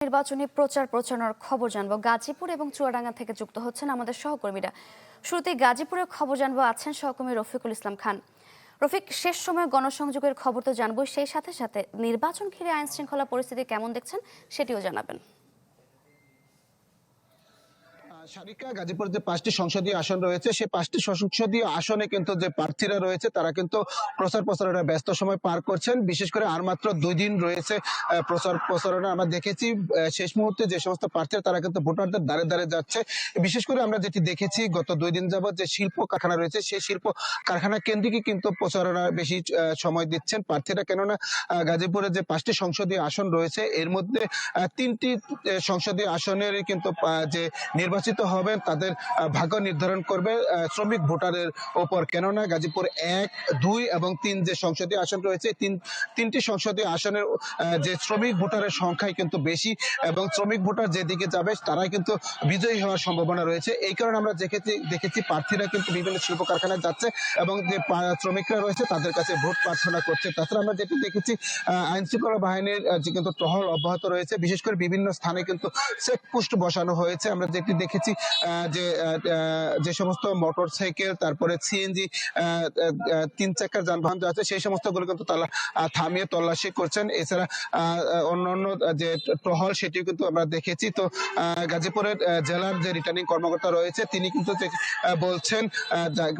নির্বাচনী প্রচার প্রচারণার খবর জানবো গাজীপুর এবং চুয়াডাঙ্গা থেকে যুক্ত হচ্ছেন আমাদের সহকর্মীরা। শুরুতেই গাজীপুরের খবর জানবো, আছেন সহকর্মী রফিকুল ইসলাম খান। রফিক, শেষ সময়ে গণসংযোগের খবর তো জানবো, সেই সাথে সাথে নির্বাচন ঘিরে আইন শৃঙ্খলা পরিস্থিতি কেমন দেখছেন সেটিও জানাবেন। সারিকা, গাজীপুর যে 5টি সংসদীয় আসন রয়েছে সেই 5টি সংসদীয় আসনে কিন্তু যে প্রার্থীরা রয়েছে তারা কিন্তু প্রচার প্রচারণায় ব্যস্ত সময় পার করছেন। বিশেষ করে আর মাত্র 2 দিন রয়েছে প্রচার প্রচারণা। আমরা দেখেছি শেষ মুহূর্তে যে সমস্ত প্রার্থীরা তারা কিন্তু ভোটারদের দ্বারে দ্বারে যাচ্ছে। বিশেষ করে আমরা যেটি দেখেছি গত 2 দিন যাবত যে শিল্প কারখানা রয়েছে সেই শিল্প কারখানা কেন্দ্রিকই কিন্তু প্রচারণা বেশি সময় দিচ্ছেন প্রার্থীরা। কেননা গাজীপুরে যে 5টি সংসদীয় আসন রয়েছে এর মধ্যে 3টি সংসদীয় আসনের কিন্তু যে নির্বাচিত হবেন তাদের ভাগ্য নির্ধারণ করবে শ্রমিক ভোটারের ওপর। কেননা গাজীপুর 1, 2 এবং 3 যে সংসদীয় আসন রয়েছে তিনটি সংসদীয় আসনের যে শ্রমিক ভোটারের সংখ্যাই কিন্তু বেশি এবং শ্রমিক ভোটার যেদিকে যাবে তারাই কিন্তু বিজয়ী হওয়ার সম্ভাবনা রয়েছে। এই কারণে আমরা দেখেছি প্রার্থীরা কিন্তু বিভিন্ন শিল্প কারখানায় যাচ্ছে এবং যে শ্রমিকরা রয়েছে তাদের কাছে ভোট প্রার্থনা করছে। তাছাড়া আমরা যেটি দেখেছি আইন শৃঙ্খলা বাহিনীর যে কিন্তু টহল অব্যাহত রয়েছে। বিশেষ করে বিভিন্ন স্থানে কিন্তু চেকপোস্ট বসানো হয়েছে। আমরা যেটি দেখেছি যে সমস্ত মোটরসাইকেল তারপরে সিএনজি 3 চাকার যানবাহন যা আছে সেই সমস্তগুলো কিন্তু তারা থামিয়ে তল্লাশি করছেন। এছাড়া অন্যান্য যে টহল সেটিও কিন্তু আমরা দেখেছি। তো গাজীপুরের জেলার যে রিটার্নিং কর্মকর্তা রয়েছে তিনি কিন্তু বলছেন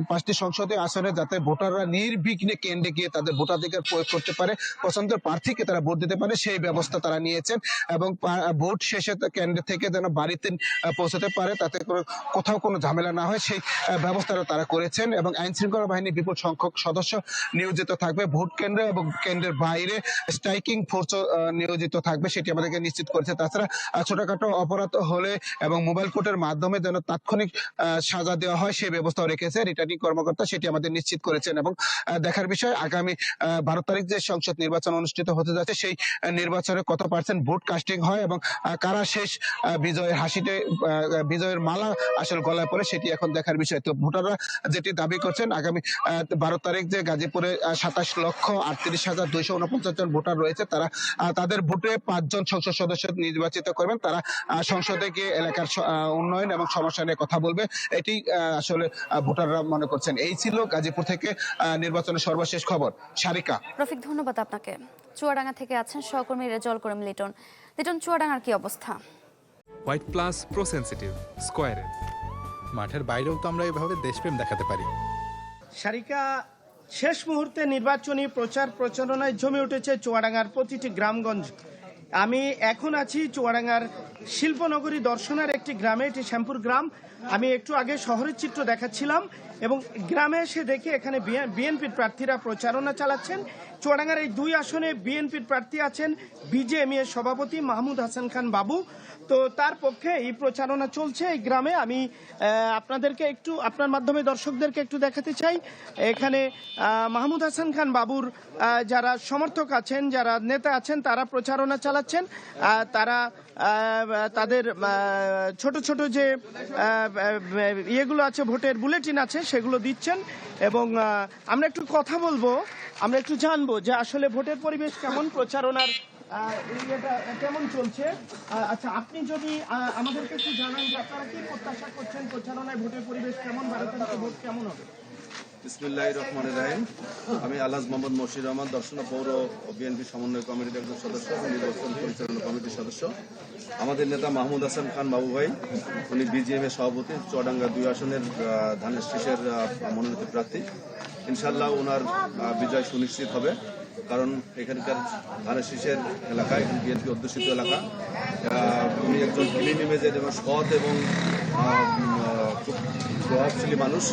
5টি সংসদীয় আসনে যাতে ভোটাররা নির্বিঘ্নে কেন্দ্রে গিয়ে তাদের ভোটাধিকার প্রয়োগ করতে পারে, পছন্দের প্রার্থীকে তারা ভোট দিতে পারে সেই ব্যবস্থা তারা নিয়েছেন এবং ভোট শেষে কেন্দ্র থেকে যেন বাড়িতে পৌঁছতে পারে, তাতে কোথাও কোনো ঝামেলা না হয় সেই ব্যবস্থাটা তারা করেছেন। এবং আইন শৃঙ্খলা বাহিনীর বিপুল সংখ্যক সদস্য নিয়োজিত থাকবে ভোট কেন্দ্রে এবং কেন্দ্রের বাইরে স্ট্রাইকিং ফোর্স নিয়োজিত থাকবে, সেটি আমাদেরকে নিশ্চিত করেছে। তাছাড়া ছোটখাটো অপরাধ হলে এবং মোবাইল কোর্টের মাধ্যমে যেন তাৎক্ষণিক সাজা দেওয়া হয় সেই ব্যবস্থাও রেখেছে রিটার্নিং কর্মকর্তা, সেটি আমাদের নিশ্চিত করেছেন। এবং দেখার বিষয় আগামী 12 তারিখ যে সংসদ নির্বাচন অনুষ্ঠিত হতে যাচ্ছে সেই নির্বাচনে কত % ভোট কাস্টিং হয় এবং কারা শেষ বিজয়ের হাসিতে বিজয়ের মালা আসলে গলায় পড়ে সেটি এখন দেখার বিষয়। তো ভোটাররা যেটি দাবি করছেন আগামী 12 তারিখ যে গাজীপুরে 27,38,249 জন ভোটার রয়েছে তারা তাদের ভোটে 5 জন সংসদ সদস্য নির্বাচিত করবেন। তারা সংসদে গিয়ে এলাকার উন্নয়ন এবং সমস্যা নিয়ে কথা বলবে, এটি আসলে ভোটাররা মনে করছেন। এই ছিল গাজীপুর থেকে নির্বাচনের সর্বশেষ খবর। সারিকা। রফিক, ধন্যবাদ আপনাকে। চুয়াডাঙ্গা থেকে আছেন সহকর্মী রেজল করিম লিটন। লিটন, চুয়াডাঙ্গার কি অবস্থা? হোয়াইট প্লাস প্রো সেনসিটিভ স্কয়ারে মাঠের বাইরেও তো আমরা এভাবে দেশপ্রেম দেখাতে পারি। সারিকা, শেষ মুহূর্তে নির্বাচনী প্রচার প্রচারণায় জমে উঠেছে চুয়াডাঙ্গার প্রতিটি গ্রামগঞ্জ। আমি এখন আছি চুয়াডাঙ্গার শিল্পনগরী দর্শনার একটি গ্রামে, এটি শ্যামপুর গ্রাম। আমি একটু আগে শহরের চিত্র দেখাচ্ছিলাম এবং গ্রামে এসে দেখি এখানে বিএনপির প্রার্থীরা প্রচারণা চালাচ্ছেন। চুয়াডাঙ্গার এই 2 আসনে বিএনপির প্রার্থী আছেন বিজেএমই এর সভাপতি মাহমুদ হাসান খান বাবু। তো তার পক্ষে এই প্রচারণা চলছে এই গ্রামে। আমি আপনাদেরকে একটু আপনার মাধ্যমে দর্শকদেরকে একটু দেখাতে চাই। এখানে মাহমুদ হাসান খান বাবুর যারা সমর্থক আছেন, যারা নেতা আছেন তারা প্রচারণা চালাচ্ছেন। তারা তাদের ছোট ছোট যে ইয়েগুলো আছে, ভোটের বুলেটিন আছে, সেগুলো দিচ্ছেন। এবং আমরা একটু কথা বলবো, আমরা একটু জানবো যে আসলে ভোটের পরিবেশ কেমন, প্রচারণার কেমন চলছে। আচ্ছা, আপনি যদি আমাদেরকে একটু জানান যে আপনারা কি প্রত্যাশা করছেন, প্রচারণায় ভোটের পরিবেশ কেমন, 12 তারিখে ভোট কেমন হবে? বিসমিল্লাহির রহমানির রহিম। আমি আলহাজ মোহাম্মদ মশির রহমান, দর্শনা পৌর বিএনপি সমন্বয় কমিটির একজন সদস্য এবং নির্বাচন পরিচালনা কমিটির সদস্য। আমাদের নেতা মাহমুদ হাসান খান বাবু ভাই, উনি বিজিএম এর সভাপতি, চুয়াডাঙ্গা 2 আসনের ধানের শীষের মনোনীত প্রার্থী। ইনশাল্লাহ ওনার বিজয় সুনিশ্চিত হবে, কারণ এখানকার ধানের শীষের এলাকা, বিএনপি অধ্যুষিত এলাকা। উনি একজন ক্লিন ইমেজের এবং সৎ এবং খুব প্রভাবশালী মানুষ।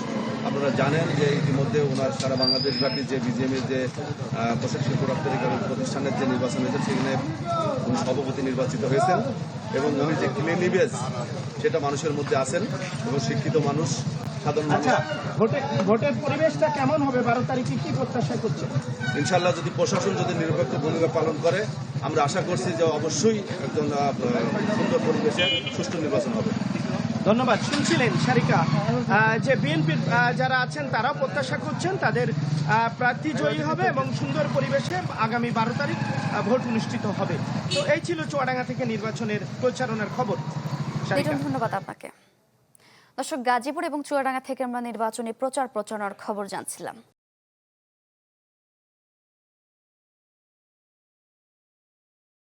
আপনারা জানেন যে ইতিমধ্যে ওনার সারা বাংলাদেশব্যাপী যে বিজিএমের যে পোশাক শিল্প রপ্তানিকারক প্রতিষ্ঠানের যে নির্বাচন হয়েছে সেখানে উনি সভাপতি নির্বাচিত হয়েছেন এবং উনি যে ক্লিন ইমেজ সেটা মানুষের মধ্যে আছেন এবং শিক্ষিত মানুষ, সাধারণ মানুষ। ভোটের পরিবেশটা কেমন হবে 12 তারিখে, কি প্রত্যাশা করছেন? ইনশাল্লাহ যদি প্রশাসন যদি নিরপেক্ষ ভূমিকা পালন করে আমরা আশা করছি যে অবশ্যই একজন সুন্দর পরিবেশে সুষ্ঠু নির্বাচন হবে। ধন্যবাদ। শুনছিলেন সারিকা যে বিএনপির যারা আছেন তারাও প্রত্যাশা করছেন তাদের প্রার্থী জয়ী হবে এবং সুন্দর পরিবেশে আগামী 12 তারিখ ভোট অনুষ্ঠিত হবে। তো এই ছিল চুয়াডাঙ্গা থেকে নির্বাচনের প্রচারণার খবর। সারিকা। লিটন, ধন্যবাদ আপনাকে। দর্শক, গাজীপুর এবং চুয়াডাঙ্গা থেকে আমরা নির্বাচনী প্রচারণার খবর জানছিলাম।